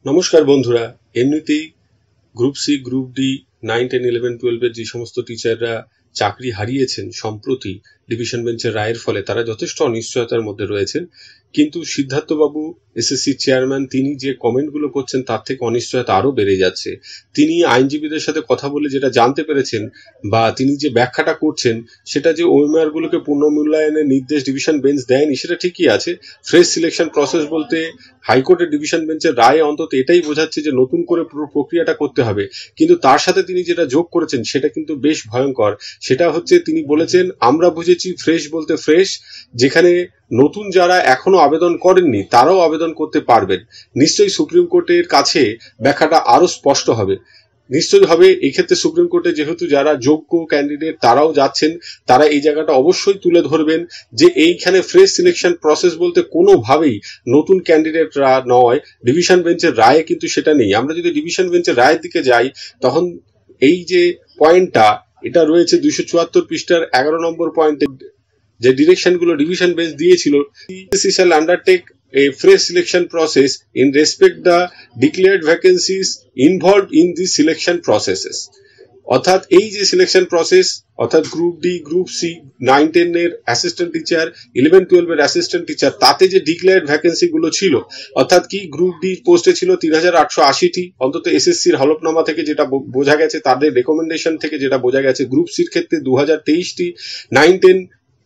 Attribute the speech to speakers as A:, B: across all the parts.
A: নমস্কার বন্ধুরা। এমনিতেই গ্রুপ সি, গ্রুপ ডি, 9, 10, 11, 12 এর যে সমস্ত টিচাররা চাকরি হারিয়েছেন সম্প্রতি ডিভিশন বেঞ্চের রায়ের ফলে, তারা যথেষ্ট অনিশ্চয়তার মধ্যে রয়েছেন। কিন্তু সিদ্ধার্থবাবু, এসএসসি চেয়ারম্যান, তিনি যে কমেন্টগুলো করছেন তার থেকে অনিশ্চয়তা আরো বেড়ে যাচ্ছে। তিনি আইনজীবীদের সাথে কথা বলে যেটা জানতে পেরেছেন বা তিনি যে ব্যাখ্যাটা করছেন, সেটা যে ওএমআর গুলোকে পুনর্মূল্যায়নের নির্দেশ ডিভিশন বেঞ্চ দেয়নি সেটা ঠিকই আছে। ফ্রেশ সিলেকশন প্রসেস বলতে হাইকোর্টের ডিভিশন বেঞ্চের রায় অন্তত এটাই বোঝাচ্ছে যে নতুন করে পুরো প্রক্রিয়াটা করতে হবে। কিন্তু তার সাথে তিনি যেটা যোগ করেছেন সেটা কিন্তু বেশ ভয়ঙ্কর। সেটা হচ্ছে, তিনি বলেছেন আমরা বুঝেছি ফ্রেশ বলতে ফ্রেশ, যেখানে নতুন যারা এখনো আবেদন করেননি তারাও আবেদন করতে পারবেন। নিশ্চয়ই সুপ্রিম কোর্টের কাছে ব্যাখ্যাটা আরো স্পষ্ট হবে, নিশ্চয়ই হবে। এই ক্ষেত্রে সুপ্রিম কোর্টে যেহেতু যারা যোগ্য ক্যান্ডিডেট তারাও যাচ্ছেন, তারা এই জায়গাটা অবশ্যই তুলে ধরবেন যে এইখানে ফ্রেশ সিলেকশন প্রসেস বলতে কোনোভাবেই নতুন ক্যান্ডিডেটরা নয়। ডিভিশন বেঞ্চের রায়ে কিন্তু সেটা নেই। আমরা যদি ডিভিশন বেঞ্চের রায়ের দিকে যাই, তখন এই যে পয়েন্টটা, এটা রয়েছে 274 পৃষ্ঠার 11 নম্বর পয়েন্টে, যে ডিরেকশনগুলো ডিভিশন বেঞ্চ দিয়েছিল, CSE shall undertake a fresh selection process in respect the declared vacancies involved in the selection processes। অর্থাৎ এই যে সিলেকশন প্রসেস, অর্থাৎ গ্রুপ ডি, গ্রুপ সি, 9, 10 এর অ্যাসিস্ট্যান্ট টিচার, 11, 12 এর অ্যাসিস্ট্যান্ট টিচার, তাতে যে ডিক্লেয়ার্ড ভ্যাকেন্সি গুলো ছিল, অর্থাৎ কি গ্রুপ ডি পোস্টে ছিল 3880টি, অন্তত এসএসসির হলফনামা থেকে যেটা বোঝা গেছে, তাদের রেকমেন্ডেশন থেকে যেটা বোঝা গেছে। গ্রুপ সির ক্ষেত্রে 2023টি, 9, 10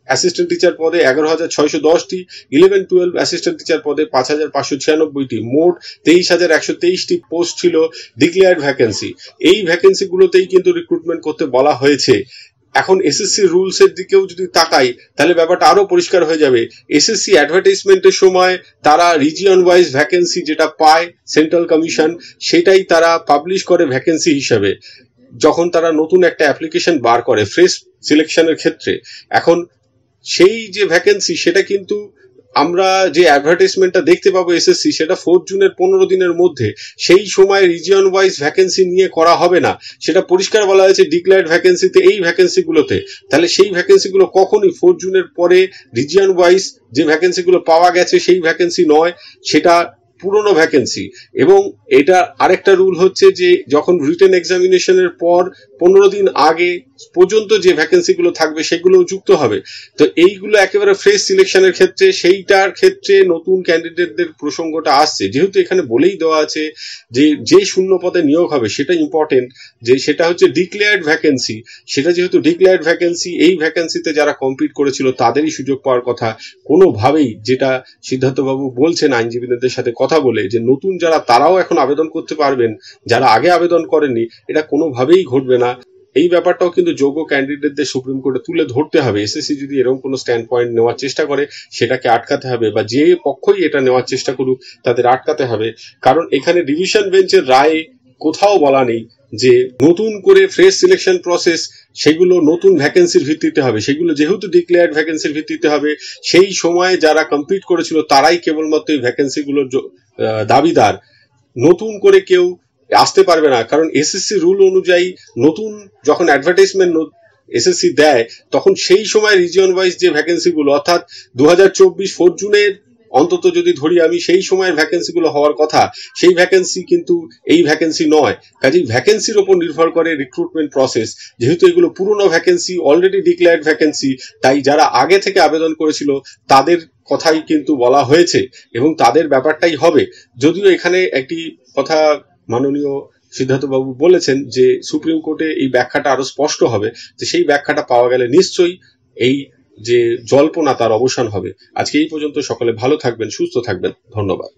A: অ্যাসিস্ট্যান্ট টিচার পদে 11,610টি, 11, 12 অ্যাসিস্ট্যান্ট টিচার পদে 5,596টি, মোট 23,123টি পোস্ট ছিল ডিক্লেয়ার্ড ভ্যাকেন্সি। এই ভ্যাকেন্সি গুলোতেই কিন্তু রিক্রুটমেন্ট করতে বলা হয়েছে। এখন এসএসসি রুলস এর দিকেও যদি তাকাই, তাহলে ব্যাপারটা আরো পরিষ্কার হয়ে যাবে। এসএসসি অ্যাডভার্টাইজমেন্টের সময় তারা রিজিয়ন ওয়াইজ ভ্যাকেন্সি যেটা পায় সেন্ট্রাল কমিশন, সেটাই তারা পাবলিশ করে ভ্যাকেন্সি হিসাবে, যখন তারা নতুন একটা অ্যাপ্লিকেশন বার করে ফ্রেশ সিলেকশনের ক্ষেত্রে। এখন সেই যে ভ্যাকেন্সি, সেটা কিন্তু আমরা যে অ্যাডভার্টাইজমেন্টটা দেখতে পাবো এসএসসি, সেটা 4 জুনের 15 দিনের মধ্যে। সেই সময় রিজিয়ন ওয়াইজ ভ্যাকেন্সি নিয়ে করা হবে না, সেটা পরিষ্কার বলা হয়েছে ডিক্লেয়ার্ড ভ্যাকেন্সিতে, এই ভ্যাকেন্সিগুলোতে। তাহলে সেই ভ্যাকেন্সিগুলো কখনই 4 জুনের পরে রিজিয়ন ওয়াইজ যে ভ্যাকেন্সিগুলো পাওয়া গেছে সেই ভ্যাকেন্সি নয়, সেটা পুরনো ভ্যাকেন্সি। এবং এটা আরেকটা রুল হচ্ছে যে যখন রিটেন এক্সামিনেশনের পর 15 দিন আগে পর্যন্ত যে ভ্যাকেন্সিগুলো থাকবে সেগুলোও যুক্ত হবে। তো এইগুলো একেবারে ফ্রেশ সিলেকশনের ক্ষেত্রে, সেইটার ক্ষেত্রে নতুন ক্যান্ডিডেটদের প্রসঙ্গটা আসছে। যেহেতু এখানে বলেই দেওয়া আছে যে যে শূন্য পদে নিয়োগ হবে সেটা ইম্পর্টেন্ট, যে সেটা হচ্ছে ডিক্লেয়ার্ড ভ্যাকেন্সি। সেটা যেহেতু ডিক্লেয়ার্ড ভ্যাকেন্সি, এই ভ্যাকেন্সিতে যারা কমপ্লিট করেছিল তাদেরই সুযোগ পাওয়ার কথা। কোনোভাবেই, যেটা সিদ্ধার্থবাবু বলছেন আইনজীবীদের সাথে কথা বলে, যে নতুন যারা তারাও এখন আবেদন করতে পারবেন, যারা আগে আবেদন করেননি, এটা কোনোভাবেই ঘটবে না। এই ব্যাপারটাও কিন্তু যোগ্য ক্যান্ডিডেটদের সুপ্রিম কোর্টে তুলে ধরতে হবে। এসএসসি যদি এরকম কোনো স্ট্যান্ড পয়েন্ট নেওয়ার চেষ্টা করে, সেটাকে আটকাতে হবে, বা যে পক্ষই এটা নেওয়ার চেষ্টা করুক তাদের আটকাতে হবে। কারণ এখানে ডিভিশন বেঞ্চের রায়ে কোথাও বলা নেই যে নতুন করে ফ্রেশ সিলেকশন প্রসেস সেগুলো নতুন ভ্যাকেন্সির ভিত্তিতে হবে। সেগুলো যেহেতু ডিক্লেয়ার্ড ভ্যাকেন্সির ভিত্তিতে হবে, সেই সময়ে যারা কমপ্লিট করেছিল তারাই কেবলমাত্র এই ভ্যাকেন্সিগুলোর দাবিদার। নতুন করে কেউ আসতে পারবে না, কারণ এসএসসি রুল অনুযায়ী নতুন যখন অ্যাডভার্টাইজমেন্ট এসএসসি দেয়, তখন সেই সময় রিজিয়ন ওয়াইজ যে ভ্যাকেন্সিগুলো, অর্থাৎ 2024 4 জুনের অন্তত যদি ধরি আমি, সেই সময়ের ভ্যাকেন্সিগুলো হওয়ার কথা, সেই ভ্যাকেন্সি কিন্তু এই ভ্যাকেন্সি নয়। কাজেই ভ্যাকেন্সির উপর নির্ভর করে রিক্রুটমেন্ট প্রসেস। যেহেতু এগুলো পুরনো ভ্যাকেন্সি, অলরেডি ডিক্লেয়ার্ড ভ্যাকেন্সি, তাই যারা আগে থেকে আবেদন করেছিল তাদের কথাই কিন্তু বলা হয়েছে এবং তাদের ব্যাপারটাই হবে। যদিও এখানে একটি কথা মাননীয় সিদ্ধার্থবাবু বলেছেন যে সুপ্রিম কোর্টে এই ব্যাখ্যাটা আরো স্পষ্ট হবে, যে সেই ব্যাখ্যাটা পাওয়া গেলে নিশ্চয়ই এই যে জল্পনা তার অবসান হবে। আজকে এই পর্যন্ত। সকলে ভালো থাকবেন, সুস্থ থাকবেন। ধন্যবাদ।